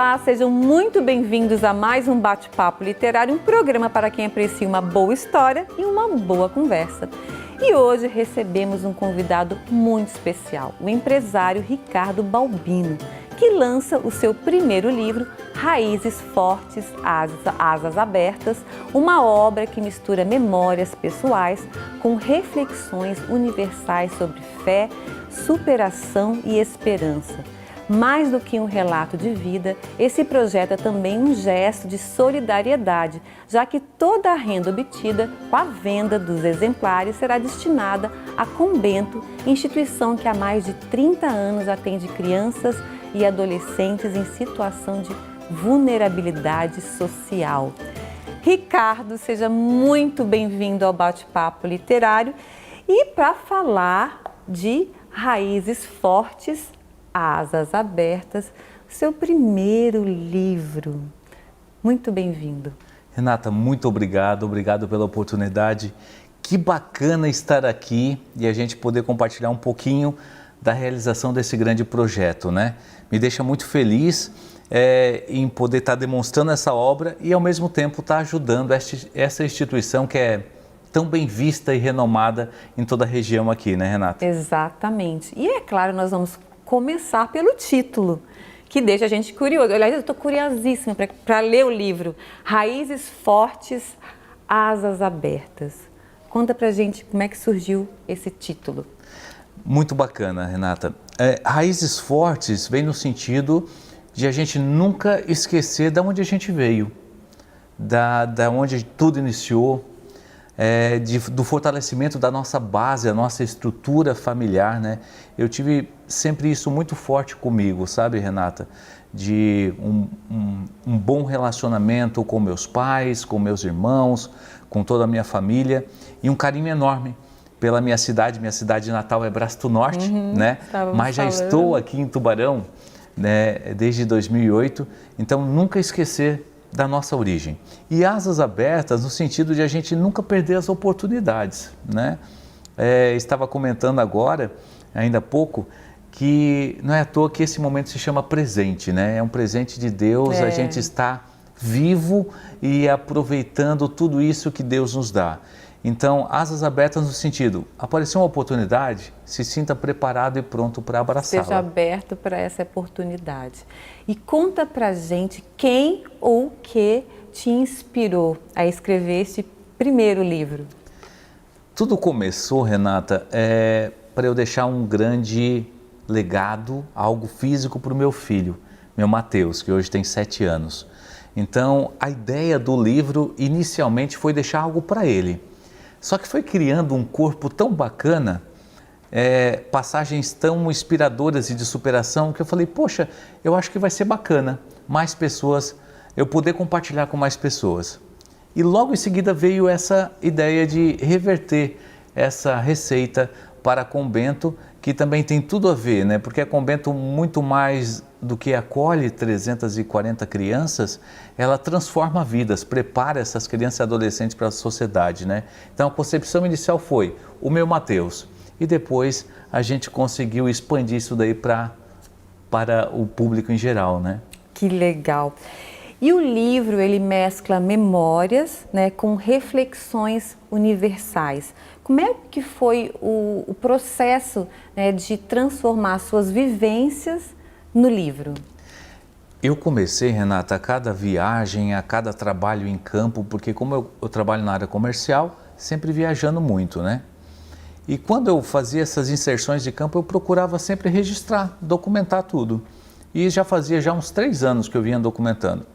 Olá, sejam muito bem-vindos a mais um Bate-Papo Literário, um programa para quem aprecia uma boa história e uma boa conversa. E hoje recebemos um convidado muito especial, o empresário Ricardo Balbino, que lança o seu primeiro livro, Raízes Fortes, Asas Abertas, uma obra que mistura memórias pessoais com reflexões universais sobre fé, superação e esperança. Mais do que um relato de vida, esse projeto é também um gesto de solidariedade, já que toda a renda obtida com a venda dos exemplares será destinada à Combento, instituição que há mais de 30 anos atende crianças e adolescentes em situação de vulnerabilidade social. Ricardo, seja muito bem-vindo ao Bate-Papo Literário e para falar de Raízes Fortes, Asas Abertas, seu primeiro livro. Muito bem-vindo. Renata, muito obrigado pela oportunidade. Que bacana estar aqui e a gente poder compartilhar um pouquinho da realização desse grande projeto, né? Me deixa muito feliz em poder estar demonstrando essa obra e ao mesmo tempo estar ajudando essa instituição que é tão bem vista e renomada em toda a região aqui, né, Renata? Exatamente. E é claro, nós vamos começar pelo título, que deixa a gente curioso. Aliás, eu estou curiosíssima para ler o livro. Raízes Fortes, Asas Abertas. Conta pra gente como é que surgiu esse título. Muito bacana, Renata. Raízes Fortes vem no sentido de a gente nunca esquecer de onde a gente veio, da onde tudo iniciou, do fortalecimento da nossa base, a nossa estrutura familiar, né? Eu tive sempre isso muito forte comigo, sabe, Renata? De um bom relacionamento com meus pais, com meus irmãos, com toda a minha família e um carinho enorme pela minha cidade natal é Braço do Norte, né? Mas já estou aqui em Tubarão, né, desde 2008, então nunca esquecer da nossa origem. E asas abertas no sentido de a gente nunca perder as oportunidades, né? Estava comentando agora, ainda há pouco, que não é à toa que esse momento se chama presente, né? É um presente de Deus, a gente está vivo e aproveitando tudo isso que Deus nos dá. Então, asas abertas no sentido, apareceu uma oportunidade, se sinta preparado e pronto para abraçá-la. Seja aberto para essa oportunidade. E conta pra gente quem ou que te inspirou a escrever esse primeiro livro. Tudo começou, Renata, para eu deixar um grande legado, algo físico para o meu filho, meu Mateus, que hoje tem 7 anos. Então, a ideia do livro inicialmente foi deixar algo para ele. Só que foi criando um corpo tão bacana, passagens tão inspiradoras e de superação, que eu falei, poxa, eu acho que vai ser bacana mais pessoas, eu poder compartilhar com mais pessoas. E logo em seguida veio essa ideia de reverter essa receita para a Combento, que também tem tudo a ver, né? Porque a Combento, muito mais do que acolhe 340 crianças, ela transforma vidas, prepara essas crianças e adolescentes para a sociedade, né? Então a concepção inicial foi o meu Mateus, e depois a gente conseguiu expandir isso daí para o público em geral, né? Que legal! E o livro, ele mescla memórias, né, com reflexões universais. Como é que foi o processo, né, de transformar suas vivências no livro? Eu comecei, Renata, a cada viagem, a cada trabalho em campo, porque como eu trabalho na área comercial, sempre viajando muito, né? E quando eu fazia essas inserções de campo, eu procurava sempre registrar, documentar tudo. E já fazia uns 3 anos que eu vinha documentando.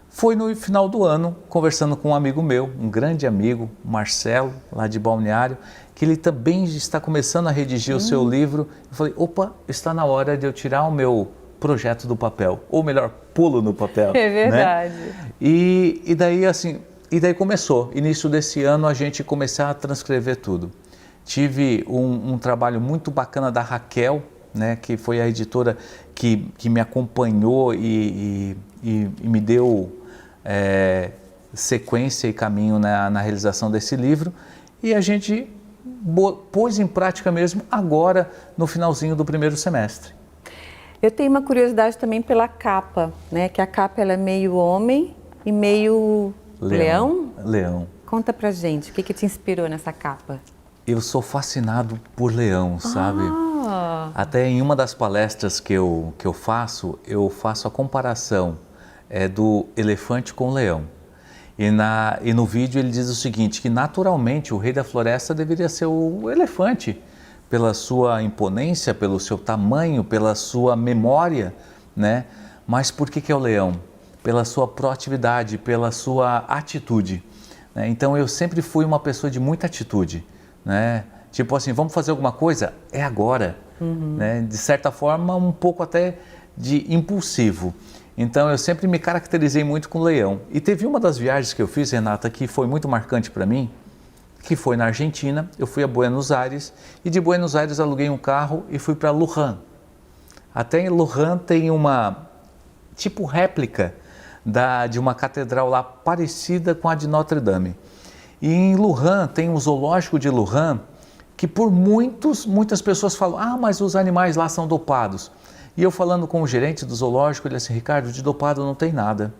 Foi no final do ano, conversando com um amigo meu, um grande amigo, Marcelo, lá de Balneário, que ele também está começando a redigir o seu livro. Eu falei, opa, está na hora de eu tirar o meu projeto do papel, ou melhor, pulo no papel. É verdade. Né? E daí começou. Início desse ano a gente começar a transcrever tudo. Tive um trabalho muito bacana da Raquel, né, que foi a editora que me acompanhou e me deu sequência e caminho na realização desse livro, e a gente pôs em prática mesmo agora no finalzinho do primeiro semestre. Eu tenho uma curiosidade também pela capa, né? Que a capa ela é meio homem e meio leão. Leão. Conta pra gente, o que te inspirou nessa capa? Eu sou fascinado por leão, sabe? Ah. Até em uma das palestras que eu faço a comparação do elefante com o leão. E no vídeo ele diz o seguinte, que naturalmente o rei da floresta deveria ser o elefante, pela sua imponência, pelo seu tamanho, pela sua memória, né? Mas por que é o leão? Pela sua proatividade, pela sua atitude. Né? Então eu sempre fui uma pessoa de muita atitude, né? Tipo assim, vamos fazer alguma coisa? É agora. Né? De certa forma, um pouco até de impulsivo. Então eu sempre me caracterizei muito com o leão. E teve uma das viagens que eu fiz, Renata, que foi muito marcante para mim, que foi na Argentina. Eu fui a Buenos Aires e de Buenos Aires aluguei um carro e fui para Luján. Até em Luján tem uma tipo réplica de uma catedral lá parecida com a de Notre Dame. E em Luján tem um zoológico de Luján que por muitas pessoas falam, ah, mas os animais lá são dopados. E eu falando com o gerente do zoológico, ele disse, Ricardo, de dopado não tem nada.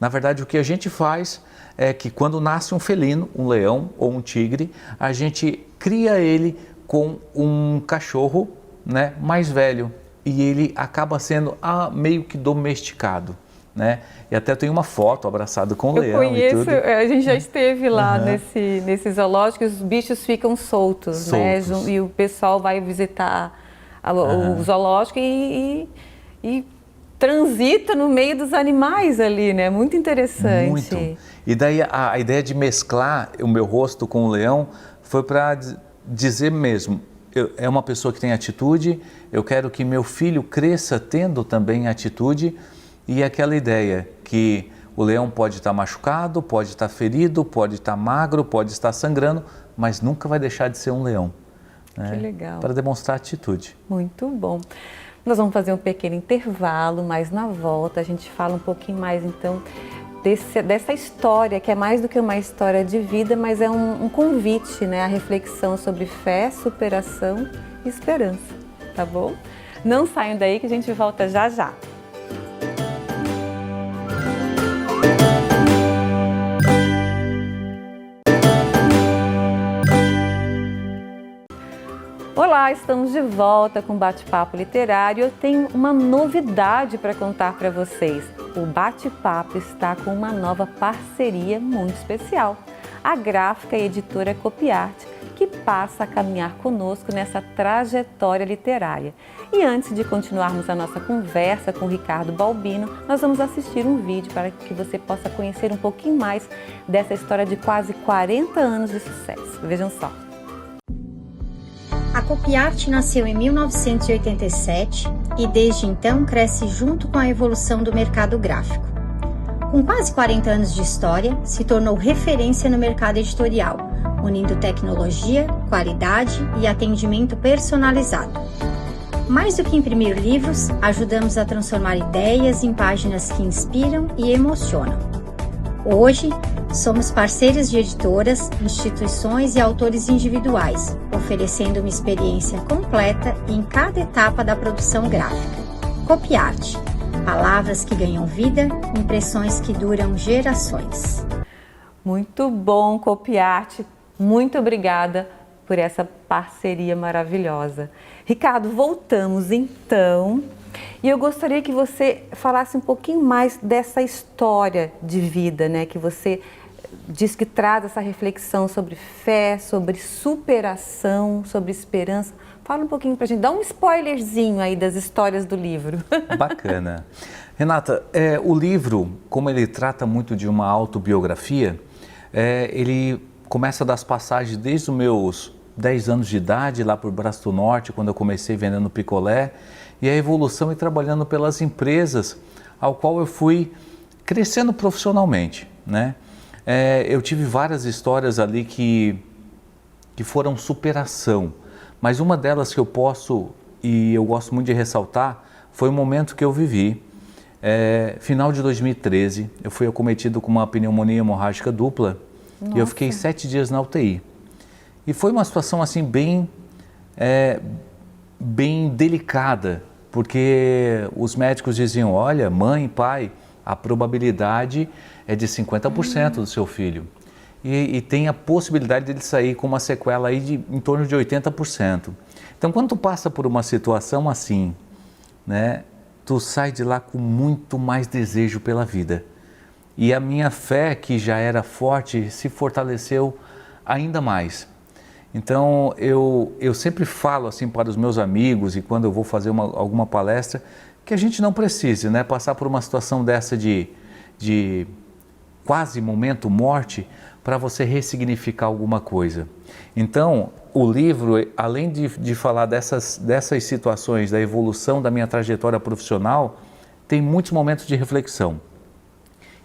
Na verdade, o que a gente faz é que quando nasce um felino, um leão ou um tigre, a gente cria ele com um cachorro, né, mais velho. E ele acaba sendo meio que domesticado. Né? E até tem uma foto abraçado com o leão. Eu conheço, e tudo. A gente já esteve lá nesse zoológico, os bichos ficam soltos. Né? E o pessoal vai visitar o zoológico e transita no meio dos animais ali, né? Muito interessante. Muito. E daí a ideia de mesclar o meu rosto com o leão foi para dizer mesmo, é uma pessoa que tem atitude, eu quero que meu filho cresça tendo também atitude. E aquela ideia que o leão pode estar machucado, pode estar ferido, pode estar magro, pode estar sangrando, mas nunca vai deixar de ser um leão. Né? Que legal. Para demonstrar atitude. Muito bom. Nós vamos fazer um pequeno intervalo, mas na volta a gente fala um pouquinho mais então dessa história, que é mais do que uma história de vida, mas é um convite, né, à reflexão sobre fé, superação e esperança, tá bom? Não saiam daí que a gente volta já já. Olá, estamos de volta com o Bate-Papo Literário. Eu tenho uma novidade para contar para vocês. O Bate-Papo está com uma nova parceria muito especial. A gráfica e editora Copiarte, que passa a caminhar conosco nessa trajetória literária. E antes de continuarmos a nossa conversa com o Ricardo Balbino, nós vamos assistir um vídeo para que você possa conhecer um pouquinho mais dessa história de quase 40 anos de sucesso. Vejam só. A Copiarte nasceu em 1987 e desde então cresce junto com a evolução do mercado gráfico. Com quase 40 anos de história, se tornou referência no mercado editorial, unindo tecnologia, qualidade e atendimento personalizado. Mais do que imprimir livros, ajudamos a transformar ideias em páginas que inspiram e emocionam. Hoje, somos parceiros de editoras, instituições e autores individuais, oferecendo uma experiência completa em cada etapa da produção gráfica. Copiarte. Palavras que ganham vida, impressões que duram gerações. Muito bom, Copiarte. Muito obrigada por essa parceria maravilhosa. Ricardo, voltamos então. E eu gostaria que você falasse um pouquinho mais dessa história de vida, né? Que você diz que traz essa reflexão sobre fé, sobre superação, sobre esperança. Fala um pouquinho pra gente, dá um spoilerzinho aí das histórias do livro. Bacana. Renata, o livro, como ele trata muito de uma autobiografia, ele começa das passagens desde os meus 10 anos de idade, lá por Braço do Norte, quando eu comecei vendendo picolé, e a evolução e trabalhando pelas empresas, ao qual eu fui crescendo profissionalmente, né? Eu tive várias histórias ali que foram superação, mas uma delas que eu posso, e eu gosto muito de ressaltar, foi o momento que eu vivi. Final de 2013, eu fui acometido com uma pneumonia hemorrágica dupla. Nossa. E eu fiquei 7 dias na UTI. E foi uma situação assim bem delicada, porque os médicos diziam, olha, mãe, pai, a probabilidade é de 50% do seu filho. E tem a possibilidade dele sair com uma sequela aí de em torno de 80%. Então, quando tu passa por uma situação assim, né, tu sai de lá com muito mais desejo pela vida. E a minha fé, que já era forte, se fortaleceu ainda mais. Então, eu sempre falo assim para os meus amigos e quando eu vou fazer alguma palestra, que a gente não precise, né, passar por uma situação dessa de quase momento morte para você ressignificar alguma coisa. Então, o livro, além de falar dessas situações, da evolução da minha trajetória profissional, tem muitos momentos de reflexão.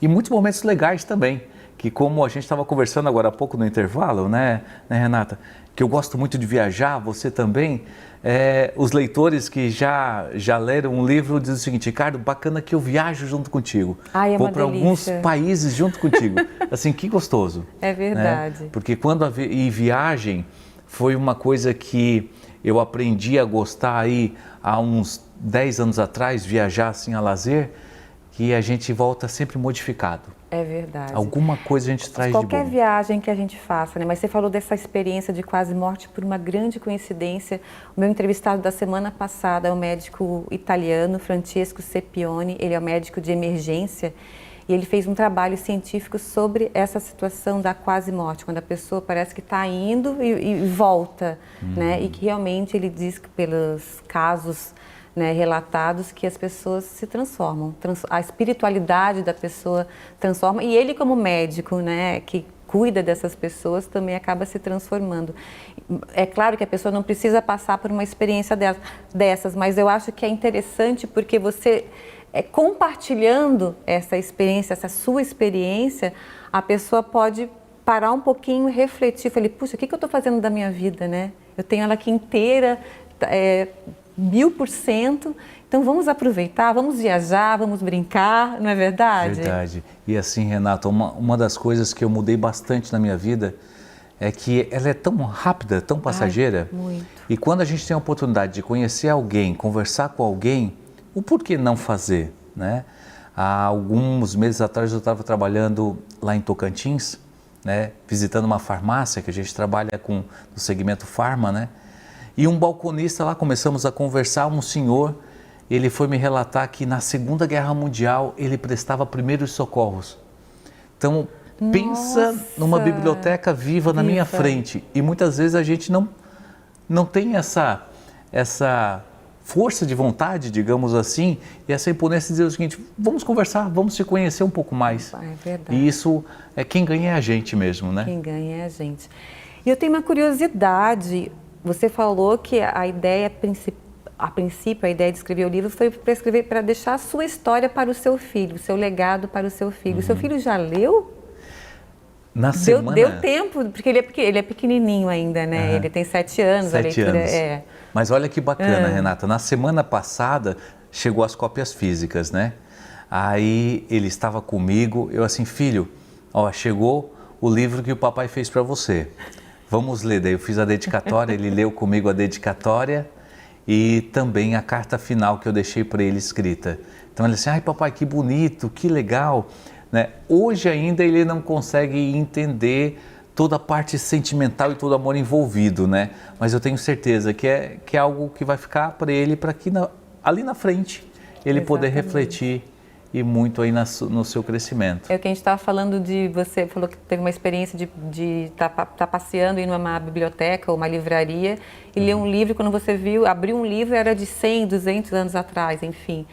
E muitos momentos legais também, que como a gente estava conversando agora há pouco no intervalo, né, Renata? Que eu gosto muito de viajar, você também. Os leitores que já leram um livro dizem o seguinte, Ricardo, bacana que eu viajo junto contigo. Ai, é vou uma para alguns delícia. países junto contigo. Assim, que gostoso. É verdade. Né? Porque e viagem foi uma coisa que eu aprendi a gostar aí há uns 10 anos atrás, viajar assim a lazer, que a gente volta sempre modificado. É verdade. Alguma coisa a gente traz de bom. Qualquer viagem que a gente faça, né? Mas você falou dessa experiência de quase morte por uma grande coincidência. O meu entrevistado da semana passada é o médico italiano Francesco Scipione. Ele é um médico de emergência e ele fez um trabalho científico sobre essa situação da quase morte, quando a pessoa parece que está indo e volta, né? E que realmente ele diz que pelos casos, né, relatados, que as pessoas se transformam, a espiritualidade da pessoa transforma, e ele como médico, né, que cuida dessas pessoas, também acaba se transformando. É claro que a pessoa não precisa passar por uma experiência dessas, mas eu acho que é interessante porque você, compartilhando essa experiência, essa sua experiência, a pessoa pode parar um pouquinho e refletir, falei, puxa, o que eu estou fazendo da minha vida, né? Eu tenho ela aqui inteira, 1000%, então vamos aproveitar, vamos viajar, vamos brincar, não é verdade? Verdade. E assim, Renata, uma das coisas que eu mudei bastante na minha vida é que ela é tão rápida, tão passageira. Ai, muito. E quando a gente tem a oportunidade de conhecer alguém, conversar com alguém, o porquê não fazer, né? Há alguns meses atrás eu estava trabalhando lá em Tocantins, né? Visitando uma farmácia que a gente trabalha no segmento farma, né? E um balconista lá, começamos a conversar, um senhor, ele foi me relatar que na Segunda Guerra Mundial ele prestava primeiros socorros. Então, pensa numa biblioteca viva na minha frente. E muitas vezes a gente não tem essa força de vontade, digamos assim, e essa imponência de dizer o seguinte, vamos conversar, vamos se conhecer um pouco mais. É verdade. E isso, quem ganha é a gente mesmo, né? Quem ganha é a gente. E eu tenho uma curiosidade. Você falou que a ideia, a princípio, a ideia de escrever o livro foi para deixar a sua história para o seu filho, o seu legado para o seu filho. O seu filho já leu? Na semana... Deu tempo, porque ele é pequenininho ainda, né? Ele tem 7 anos, 7 a leitura anos. Mas olha que bacana, Renata. Na semana passada, chegou as cópias físicas, né? Aí ele estava comigo, eu assim, filho, ó, chegou o livro que o papai fez para você. Vamos ler, daí eu fiz a dedicatória, ele leu comigo a dedicatória e também a carta final que eu deixei para ele escrita. Então ele disse, ai papai, que bonito, que legal. Né? Hoje ainda ele não consegue entender toda a parte sentimental e todo o amor envolvido, né? Mas eu tenho certeza que é algo que vai ficar para ele, para que ali na frente ele poder refletir e muito aí no seu crescimento. É o que a gente estava falando você falou que teve uma experiência de tá passeando, ir numa biblioteca ou uma livraria e ler um livro, quando você abriu um livro era de 100, 200 anos atrás, enfim.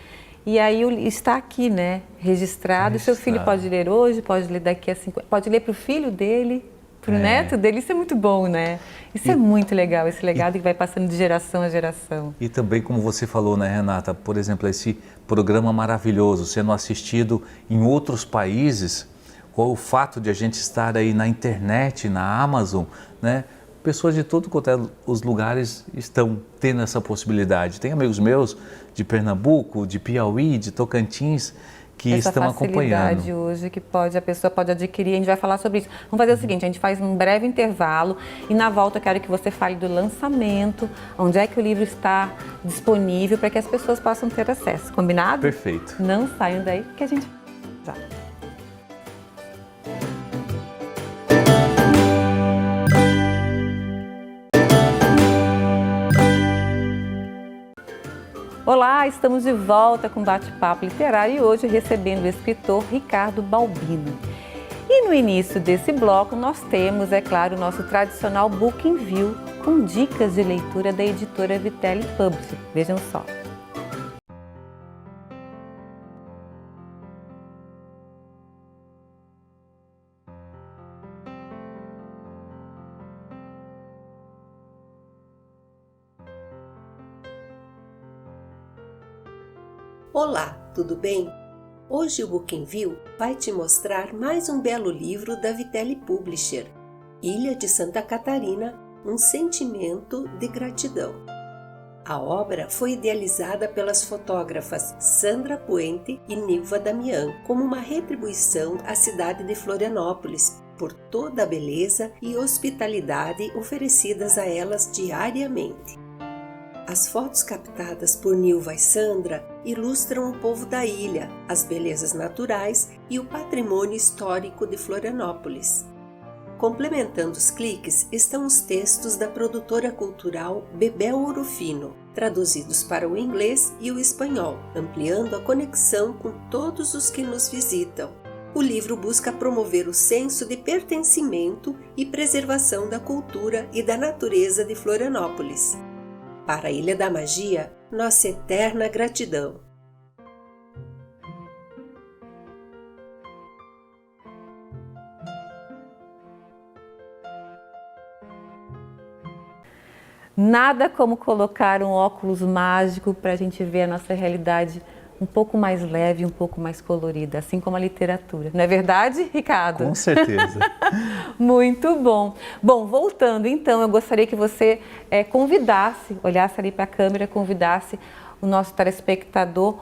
E aí está aqui, né, registrado. Seu filho pode ler hoje, pode ler daqui a 50, pode ler para o filho dele, para o neto dele, isso é muito bom, né? Isso é muito legal, esse legado que vai passando de geração a geração. E também, como você falou, né, Renata, por exemplo, esse programa maravilhoso sendo assistido em outros países, ou o fato de a gente estar aí na internet, na Amazon, né? Pessoas de todo quanto os lugares estão tendo essa possibilidade. Tem amigos meus de Pernambuco, de Piauí, de Tocantins, que estão acompanhando. Essa facilidade hoje que a pessoa pode adquirir, a gente vai falar sobre isso. Vamos fazer o seguinte, a gente faz um breve intervalo e na volta eu quero que você fale do lançamento, onde é que o livro está disponível para que as pessoas possam ter acesso. Combinado? Perfeito. Não saiam daí que a gente já. Olá, estamos de volta com Bate-Papo Literário e hoje recebendo o escritor Ricardo Balbino. E no início desse bloco nós temos, é claro, o nosso tradicional Book in View com dicas de leitura da editora Vitelli Publishing. Vejam só. Olá, tudo bem? Hoje o Book in View vai te mostrar mais um belo livro da Vitelli Publisher, Ilha de Santa Catarina, um sentimento de gratidão. A obra foi idealizada pelas fotógrafas Sandra Puente e Nilva Damian como uma retribuição à cidade de Florianópolis por toda a beleza e hospitalidade oferecidas a elas diariamente. As fotos captadas por Nilva e Sandra ilustram o povo da ilha, as belezas naturais e o patrimônio histórico de Florianópolis. Complementando os cliques estão os textos da produtora cultural Bebel Ouro Fino, traduzidos para o inglês e o espanhol, ampliando a conexão com todos os que nos visitam. O livro busca promover o senso de pertencimento e preservação da cultura e da natureza de Florianópolis. Para a Ilha da Magia, nossa eterna gratidão. Nada como colocar um óculos mágico para a gente ver a nossa realidade um pouco mais leve, um pouco mais colorida, assim como a literatura. Não é verdade, Ricardo? Com certeza. Muito bom. Bom, voltando então, eu gostaria que você convidasse, olhasse ali para a câmera, convidasse o nosso telespectador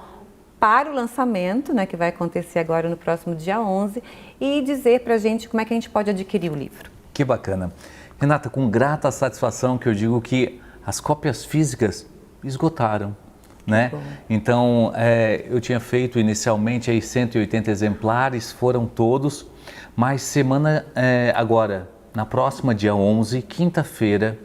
para o lançamento, né, que vai acontecer agora no próximo dia 11, e dizer para a gente como é que a gente pode adquirir o livro. Que bacana. Renata, com grata satisfação que eu digo que as cópias físicas esgotaram. Né? Então, eu tinha feito inicialmente aí 180 exemplares, foram todos, mas agora, na próxima dia 11, quinta-feira,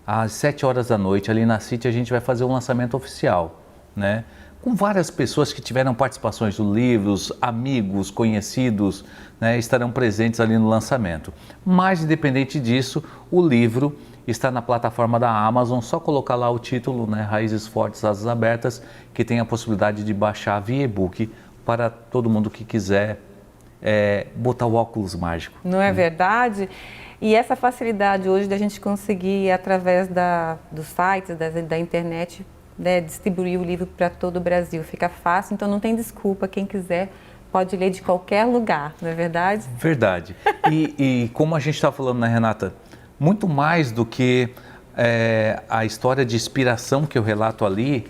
às 7 horas da noite, ali na City, a gente vai fazer um lançamento oficial, né? Com várias pessoas que tiveram participações do livro, amigos, conhecidos, né, estarão presentes ali no lançamento. Mas, independente disso, o livro está na plataforma da Amazon, só colocar lá o título, né, Raízes Fortes, Asas Abertas, que tem a possibilidade de baixar via e-book para todo mundo que quiser botar o óculos mágico. Não é verdade? E essa facilidade hoje da gente conseguir, através dos sites, da internet, né, distribuir o livro para todo o Brasil. Fica fácil, então não tem desculpa, quem quiser pode ler de qualquer lugar, não é verdade? Verdade. E como a gente está falando, né, Renata, muito mais do que a história de inspiração que eu relato ali,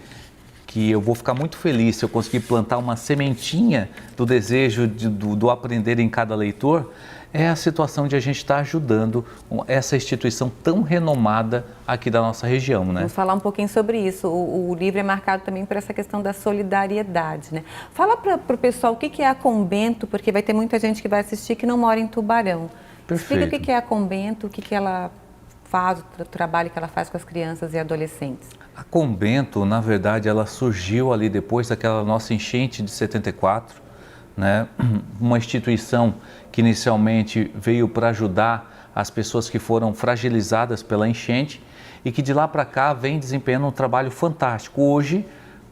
que eu vou ficar muito feliz se eu conseguir plantar uma sementinha do desejo do aprender em cada leitor, é a situação de a gente estar ajudando essa instituição tão renomada aqui da nossa região, né? Vamos falar um pouquinho sobre isso. O livro é marcado também por essa questão da solidariedade, né? Fala para o pessoal o que é a Combento, porque vai ter muita gente que vai assistir que não mora em Tubarão. Perfeito. Explica o que é a Combento, o que ela faz, o trabalho que ela faz com as crianças e adolescentes. A Combento, na verdade, ela surgiu ali depois daquela nossa enchente de 74, né? Uma instituição que inicialmente veio para ajudar as pessoas que foram fragilizadas pela enchente e que de lá para cá vem desempenhando um trabalho fantástico, hoje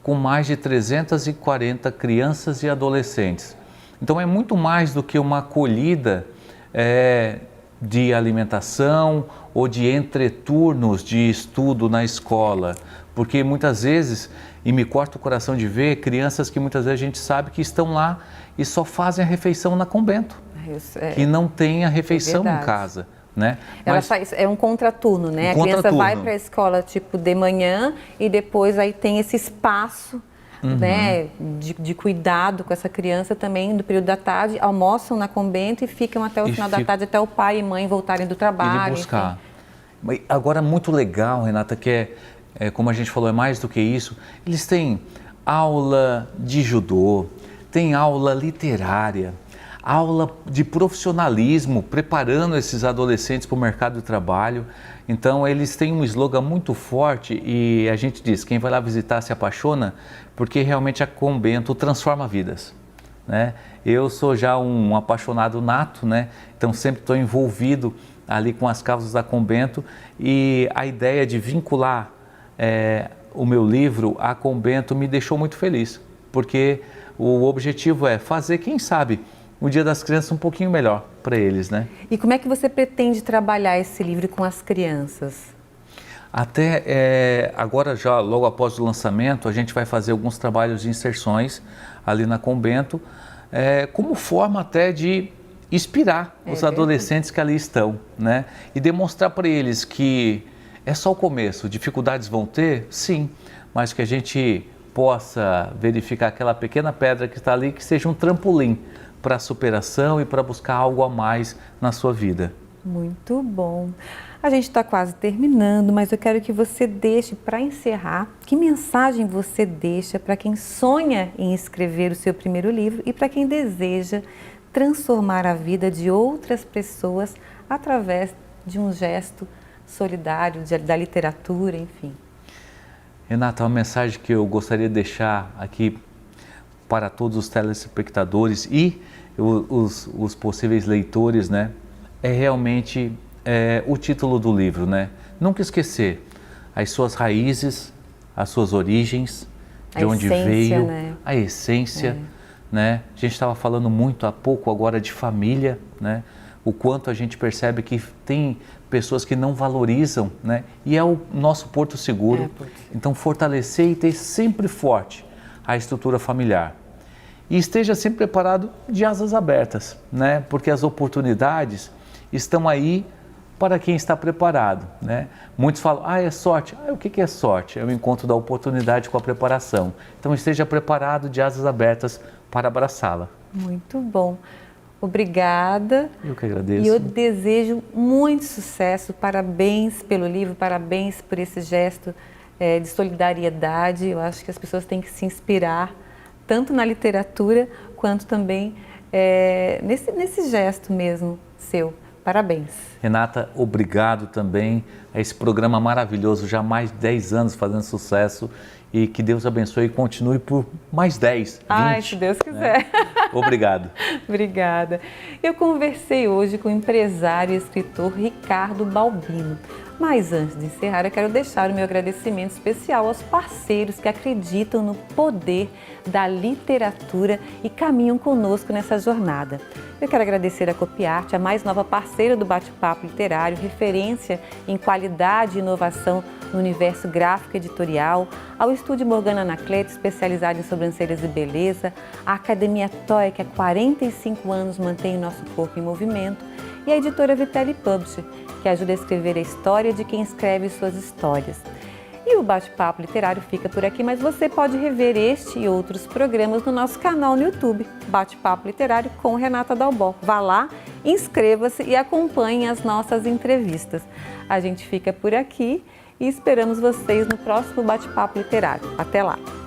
com mais de 340 crianças e adolescentes. Então é muito mais do que uma acolhida de alimentação ou de entreturnos de estudo na escola, porque muitas vezes, e me corta o coração de ver, crianças que muitas vezes a gente sabe que estão lá e só fazem a refeição na Combento, que não tem a refeição em casa. Né? É um contraturno, né? A criança vai para a escola tipo de manhã e depois aí tem esse espaço né, de cuidado com essa criança também do período da tarde, almoçam na Combento e ficam até o final da tarde, até o pai e mãe voltarem do trabalho. Ele buscar. Enfim. Agora, muito legal, Renata, que como a gente falou, é mais do que isso. Eles têm aula de judô, tem aula literária, aula de profissionalismo, preparando esses adolescentes para o mercado de trabalho. Então, eles têm um slogan muito forte e a gente diz, quem vai lá visitar se apaixona, porque realmente a Combento transforma vidas, né? Eu sou já um apaixonado nato, né? Então, sempre estou envolvido ali com as causas da Combento e a ideia de vincular o meu livro à Combento me deixou muito feliz, porque o objetivo é fazer, quem sabe, o Dia das Crianças um pouquinho melhor para eles, né? E como é que você pretende trabalhar esse livro com as crianças? Até agora, já logo após o lançamento, a gente vai fazer alguns trabalhos de inserções ali na Combento, como forma até de inspirar os adolescentes que ali estão, né? E demonstrar para eles que é só o começo, dificuldades vão ter, sim, mas que a gente possa verificar aquela pequena pedra que está ali, que seja um trampolim para a superação e para buscar algo a mais na sua vida. Muito bom. A gente está quase terminando, mas eu quero que você deixe, para encerrar, que mensagem você deixa para quem sonha em escrever o seu primeiro livro e para quem deseja transformar a vida de outras pessoas através de um gesto solidário, da literatura, enfim. Renata, uma mensagem que eu gostaria de deixar aqui para todos os telespectadores e os possíveis leitores, né? É realmente o título do livro, né? Nunca esquecer as suas raízes, as suas origens, de onde veio, né? A essência, né? A gente estava falando muito há pouco agora de família, né? O quanto a gente percebe que tem pessoas que não valorizam, né? E é o nosso porto seguro. Então, fortalecer e ter sempre forte a estrutura familiar. E esteja sempre preparado de asas abertas, né? Porque as oportunidades estão aí para quem está preparado, né? Muitos falam, é sorte. O que é sorte? É o encontro da oportunidade com a preparação. Então, esteja preparado de asas abertas para abraçá-la. Muito bom. Obrigada. Eu que agradeço. E eu desejo muito sucesso. Parabéns pelo livro, parabéns por esse gesto de solidariedade. Eu acho que as pessoas têm que se inspirar, tanto na literatura, quanto também nesse gesto mesmo seu. Parabéns. Renata, obrigado também a esse programa maravilhoso, já há mais de 10 anos fazendo sucesso. E que Deus abençoe e continue por mais 10, 20. Se Deus quiser. Né? Obrigado. Obrigada. Eu conversei hoje com o empresário e escritor Ricardo Balbino. Mas antes de encerrar, eu quero deixar o meu agradecimento especial aos parceiros que acreditam no poder da literatura e caminham conosco nessa jornada. Eu quero agradecer a Copiarte, a mais nova parceira do Bate-Papo Literário, referência em qualidade e inovação no universo gráfico e editorial, ao Estúdio Morgana Anacleto, especializado em sobrancelhas e beleza, a Academia Toy, que há 45 anos mantém o nosso corpo em movimento, e a editora Vitelli Publisher, que ajuda a escrever a história de quem escreve suas histórias. E o Bate-Papo Literário fica por aqui, mas você pode rever este e outros programas no nosso canal no YouTube, Bate-Papo Literário com Renata Dalbó. Vá lá, inscreva-se e acompanhe as nossas entrevistas. A gente fica por aqui e esperamos vocês no próximo Bate-Papo Literário. Até lá!